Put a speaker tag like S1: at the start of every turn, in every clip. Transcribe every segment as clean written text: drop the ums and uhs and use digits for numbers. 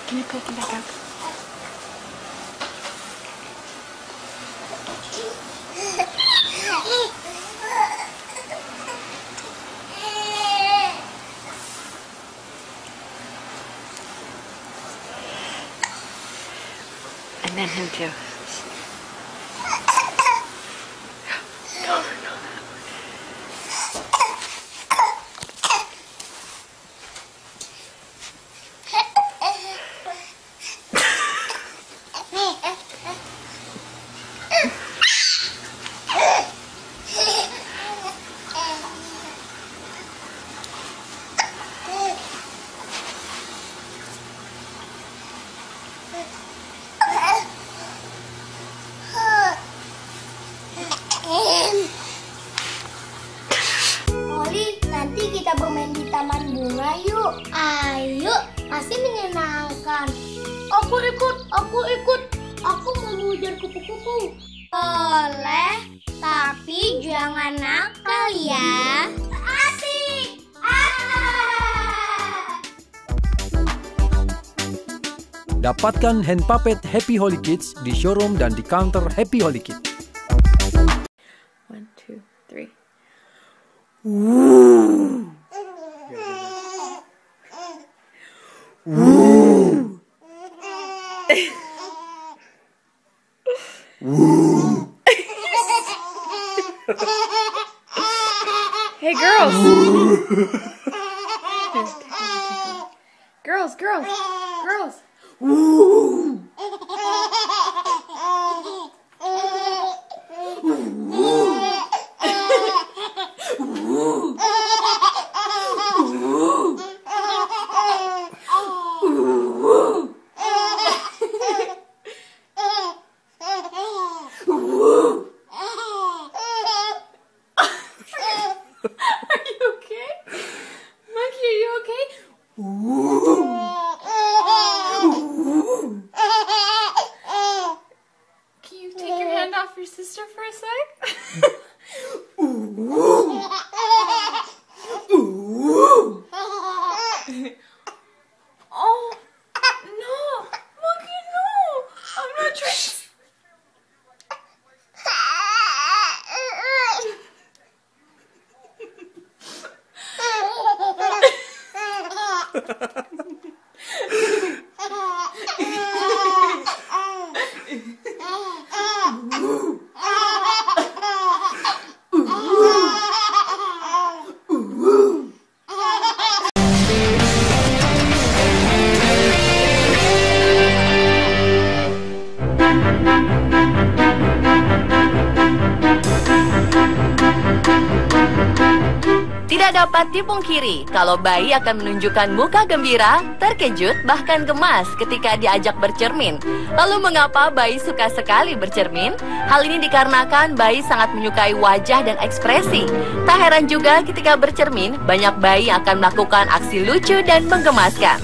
S1: Can you pick him back up? And then him too.
S2: Oli, nanti kita bermain di taman bunga yuk. Ayo, pasti menyenangkan. Aku ikut. Aku mau mengejar kupu-kupu. Boleh, tapi jangan nakal ya. Asik.
S3: Dapatkan hand puppet Happy Holy Kids di showroom dan di counter Happy Holy Kids.
S1: 1, 2, 3. Hey, girls! Girls! Are you okay? Monkey, are you okay? Can you take your hand off your sister for a sec? Oh, no! Monkey, no! I'm not trying. Tidak dapat dipungkiri kalau bayi akan menunjukkan muka gembira, terkejut, bahkan gemas ketika diajak bercermin. Lalu mengapa bayi suka sekali bercermin? Hal ini dikarenakan bayi sangat menyukai wajah dan ekspresi. Tak heran juga ketika bercermin, banyak bayi akan melakukan aksi lucu dan menggemaskan.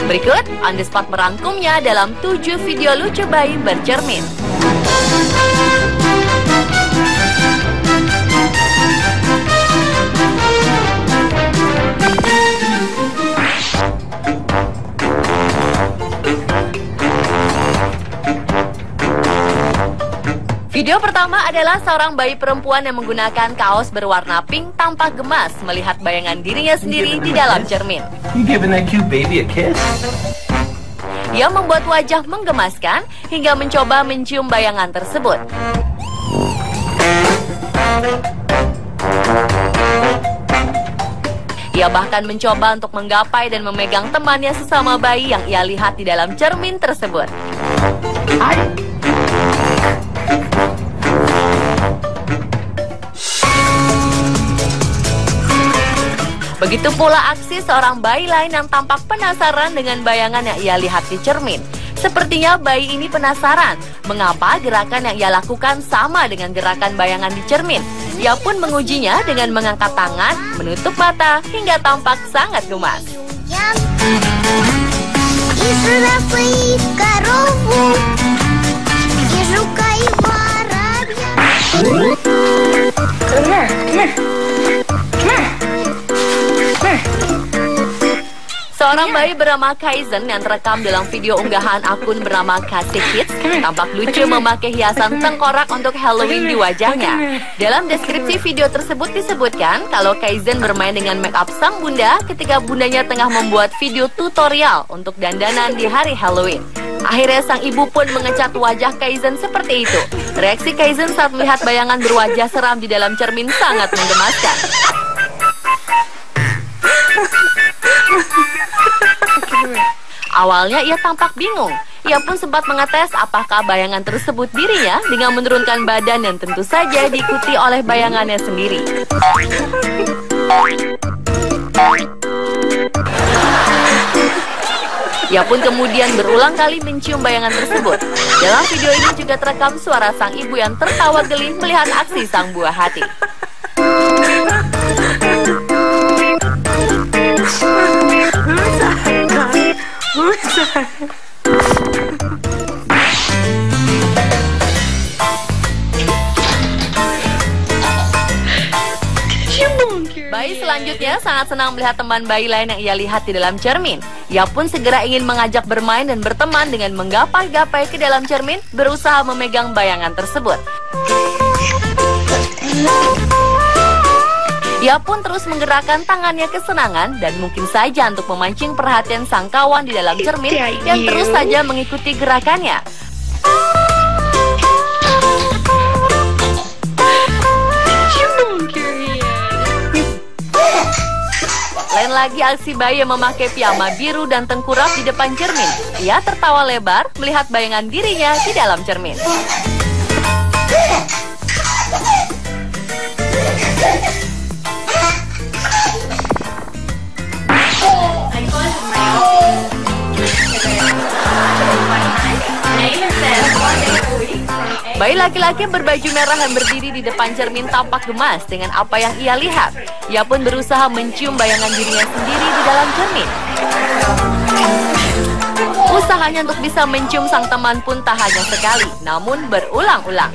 S1: Berikut on the spot merangkumnya dalam 7 video lucu bayi bercermin. Video pertama adalah seorang bayi perempuan yang menggunakan kaos berwarna pink tampak gemas melihat bayangan dirinya sendiri di dalam cermin.
S4: You giving that cute baby a kiss?
S1: Ia membuat wajah menggemaskan hingga mencoba mencium bayangan tersebut. Ia bahkan mencoba untuk menggapai dan memegang temannya sesama bayi yang ia lihat di dalam cermin tersebut. Begitu pula aksi seorang bayi lain yang tampak penasaran dengan bayangan yang ia lihat di cermin. Sepertinya bayi ini penasaran mengapa gerakan yang ia lakukan sama dengan gerakan bayangan di cermin. Ia pun mengujinya dengan mengangkat tangan, menutup mata, hingga tampak sangat gemas.
S2: Come here.
S1: Seorang bayi bernama Kaizen yang terekam dalam video unggahan akun bernama Kasih Kids tampak lucu memakai hiasan tengkorak untuk Halloween di wajahnya. Dalam deskripsi video tersebut disebutkan kalau Kaizen bermain dengan make up sang bunda ketika bundanya tengah membuat video tutorial untuk dandanan di hari Halloween. Akhirnya sang ibu pun mengecat wajah Kaizen seperti itu. Reaksi Kaizen saat melihat bayangan berwajah seram di dalam cermin sangat menggemaskan. Awalnya ia tampak bingung. Ia pun sempat mengetes apakah bayangan tersebut dirinya dengan menurunkan badan dan tentu saja diikuti oleh bayangannya sendiri. Ia pun kemudian berulang kali mencium bayangan tersebut. Dalam video ini juga terekam suara sang ibu yang tertawa geli melihat aksi sang buah hati. Bayi selanjutnya sangat senang melihat teman bayi lain yang ia lihat di dalam cermin. Ia pun segera ingin mengajak bermain dan berteman dengan menggapai-gapai ke dalam cermin, berusaha memegang bayangan tersebut. Ia pun terus menggerakkan tangannya kesenangan dan mungkin saja untuk memancing perhatian sang kawan di dalam cermin yang terus saja mengikuti gerakannya. Lain lagi aksi bayi yang memakai piyama biru dan tengkurap di depan cermin. Ia tertawa lebar melihat bayangan dirinya di dalam cermin. Bayi laki-laki berbaju merah yang berdiri di depan cermin tampak gemas dengan apa yang ia lihat. Ia pun berusaha mencium bayangan dirinya sendiri di dalam cermin. Usahanya untuk bisa mencium sang teman pun tak hanya sekali, namun berulang-ulang.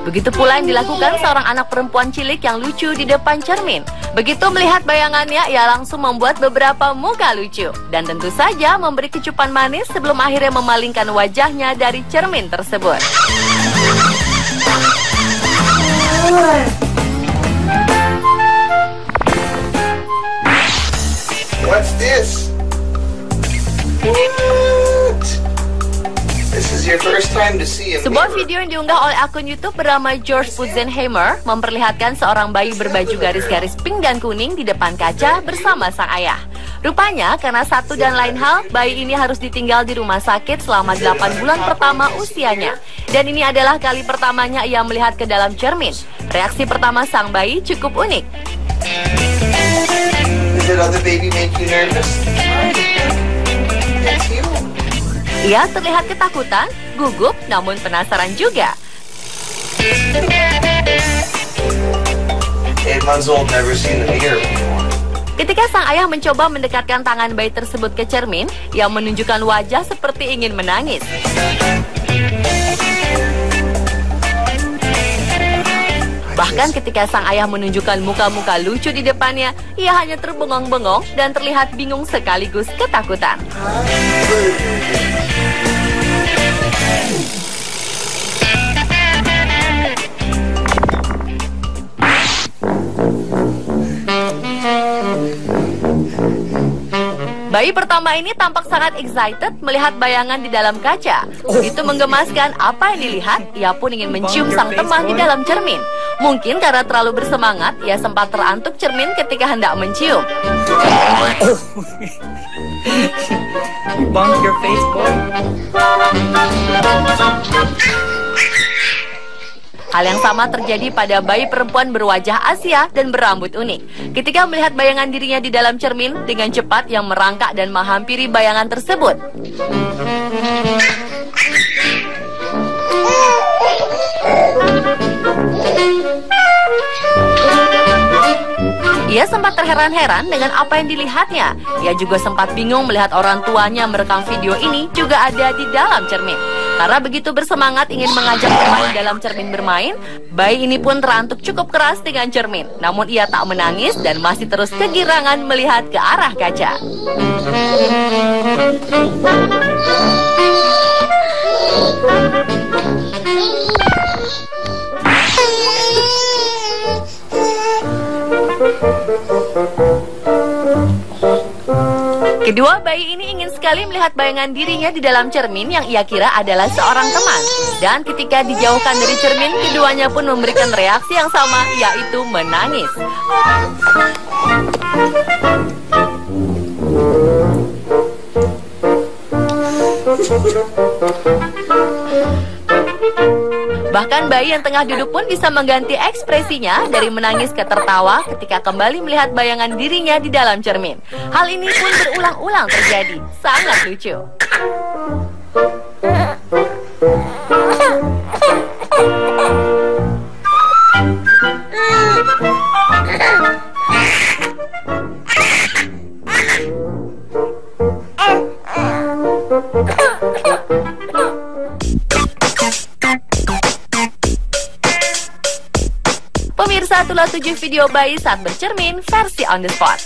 S1: Begitu pula yang dilakukan seorang anak perempuan cilik yang lucu di depan cermin. Begitu melihat bayangannya, ia langsung membuat beberapa muka lucu. Dan tentu saja memberi kecupan manis sebelum akhirnya memalingkan wajahnya dari cermin tersebut.
S4: What's this? What? This is your first time to see a
S1: Sebuah
S4: mirror.
S1: video yang diunggah oleh akun YouTube bernama George Putzenheimer memperlihatkan seorang bayi berbaju garis-garis pink dan kuning di depan kaca bersama sang ayah. Rupanya karena satu dan lain hal, bayi ini harus ditinggal di rumah sakit selama 8 bulan pertama usianya. Dan ini adalah kali pertamanya ia melihat ke dalam cermin. Reaksi pertama sang bayi cukup unik.
S4: Did other baby make you nervous? It's you.
S1: Ia terlihat ketakutan, gugup, namun penasaran juga.
S4: 8 months old, never seen the mirror before.
S1: Ketika sang ayah mencoba mendekatkan tangan bayi tersebut ke cermin, ia menunjukkan wajah seperti ingin menangis. Bahkan ketika sang ayah menunjukkan muka-muka lucu di depannya, ia hanya terbengong-bengong dan terlihat bingung sekaligus ketakutan. Bayi pertama ini tampak sangat excited melihat bayangan di dalam kaca. Begitu menggemaskan apa yang dilihat, ia pun ingin mencium sang teman di dalam cermin. Mungkin karena terlalu bersemangat, ia sempat terantuk cermin ketika hendak mencium.
S5: You bumped your face, boy.
S1: Hal yang sama terjadi pada bayi perempuan berwajah Asia dan berambut unik. Ketika melihat bayangan dirinya di dalam cermin, dengan cepat yang merangkak dan menghampiri bayangan tersebut. Ia sempat terheran-heran dengan apa yang dilihatnya. Ia juga sempat bingung melihat orang tuanya merekam video ini juga ada di dalam cermin. Karena begitu bersemangat ingin mengajak teman dalam cermin bermain, bayi ini pun terantuk cukup keras dengan cermin. Namun ia tak menangis dan masih terus kegirangan melihat ke arah kaca. Kedua bayi ini ingin sekali melihat bayangan dirinya di dalam cermin yang ia kira adalah seorang teman. Dan ketika dijauhkan dari cermin, keduanya pun memberikan reaksi yang sama, yaitu menangis. Bahkan bayi yang tengah duduk pun bisa mengganti ekspresinya dari menangis ke tertawa ketika kembali melihat bayangan dirinya di dalam cermin. Hal ini pun berulang-ulang terjadi. Sangat lucu. Pemirsa, itulah 7 video bayi saat bercermin versi on the spot.